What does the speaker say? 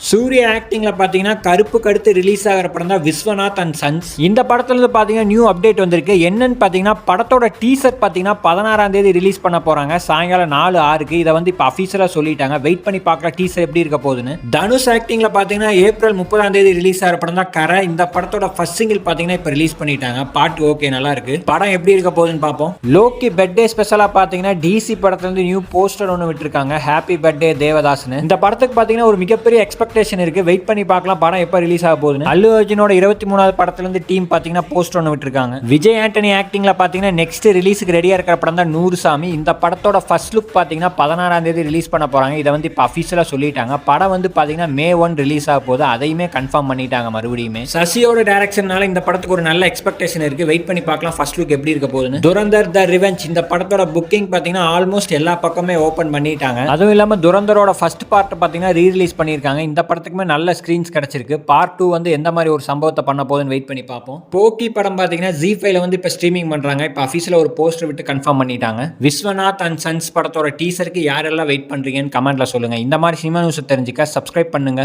சூர்யா ஆக்டிங்ல பாத்தீங்கன்னா கருப்புக்கு அடுத்து ரிலீஸ் ஆகிற படம் தான் விஸ்வநாத் அண்ட் சன்ஸ். இந்த படத்துல இருந்து பாத்தீங்கன்னா நியூ அப்டேட் வந்திருக்கு. என்னன்னு பாத்தீங்கன்னா படத்தோட டீசர் பாத்தீங்கன்னா 16ஆம் தேதி ரிலீஸ் பண்ண போறாங்க சாயங்காலம் 4:06. இதை வந்து இப்போ அஃபீஷியலா சொல்லிட்டாங்க. வெயிட் பண்ணி பார்க்கலாம் டீசர் எப்படி இருக்க போகுதுன்னு. தனுஷ் ஆக்டிங்ல பாத்தீங்கன்னா ஏப்ரல் 30ஆம் தேதி ரிலீஸ் ஆகிற படம் தான் கரை. இந்த படத்தோட ஃபர்ஸ்ட் சிங்கிள் பாத்தீங்கன்னா இப்போ ரிலீஸ் பண்ணிட்டாங்க. பாட்டு ஓகே நல்லா இருக்கு. படம் எப்படி இருக்க போகுதுன்னு பார்ப்போம். லோக்கி பர்த்டே ஸ்பெஷலா பாத்தீங்கன்னா டிசி படத்துல இருந்து நியூ போஸ்டர் ஒன்று விட்டுருக்காங்க. ஹாப்பி பர்த்டே தேவதாஸ்னு. இந்த படத்துக்கு பாத்தீங்கன்னா ஒரு மிகப்பெரிய இருக்கு. வெயிட் பண்ணி பார்க்கலாம் படம் எப்ப ரிலீஸ் ஆக போகுது. அல்லு அர்ஜுனோட 23வது படத்துல இருந்து டீம் பாத்தீங்கன்னா போஸ்டர் ஒன்று விட்டுருக்காங்க. விஜய் ஆண்டனி ஆக்டிங்ல பாத்தீங்கன்னா நெக்ஸ்ட் ரிலீஸுக்கு ரெடியா இருக்கிற படம் தான் நூறுசாமி. இந்த படத்தோட ஃபர்ஸ்ட் லுக் பாத்தீங்கன்னா 16ஆம் தேதி ரிலீஸ் பண்ண போறாங்க. இதை வந்து இப்போ அஃபீஷியலா சொல்லிட்டாங்க. படம் வந்து பாத்தீங்கன்னா May 1 ரிலீஸ் ஆக போகுது. அதையுமே கன்ஃபார்ம் பண்ணிட்டாங்க. மறுபடியும் சசியோட டைரக்ஷனால இந்த படத்துக்கு ஒரு நல்ல எக்ஸ்பெக்டேஷன் இருக்கு. வெயிட் பண்ணி பார்க்கலாம் ஃபர்ஸ்ட் லுக் எப்படி இருக்க போகுதுன்னு. துரந்தர் த ரிவெஞ்ச் இந்த படத்தோட புக்கிங் பாத்தீங்கன்னா ஆல்மோஸ்ட் எல்லா பக்கமே ஓபன் பண்ணிட்டாங்க. அதுவும் இல்லாம துரந்தரோட ஃபர்ஸ்ட் பார்ட் பாத்தீங்கன்னா ரீ ரிலீஸ் பண்ணிருக்காங்க. இந்த படத்துக்குமே நல்ல ஸ்கிரீன்ஸ் கிடைச்சிருக்கு. பார்ட் 2 வந்து எந்த மாதிரி ஒரு சம்பவத்தை பண்ண போகுதுன்னு வெயிட் பண்ணி பார்ப்போம். போக்கி படம் பாத்தீங்கன்னா ZEE5ல வந்து இப்போ ஸ்ட்ரீமிங் பண்றாங்க. இப்போ அஃபீஷியலா ஒரு போஸ்டர் விட்டு கன்ஃபார்ம் பண்ணிட்டாங்க. விஸ்வநாத் அண்ட் சன்ஸ் படத்தோட டீசருக்கு யாரெல்லாம் வெயிட் பண்றீங்கன்னு கமெண்ட்ல சொல்லுங்க. இந்த மாதிரி சினிமா நியூஸ் தெரிஞ்சுக்க சப்ஸ்கிரைப் பண்ணுங்க.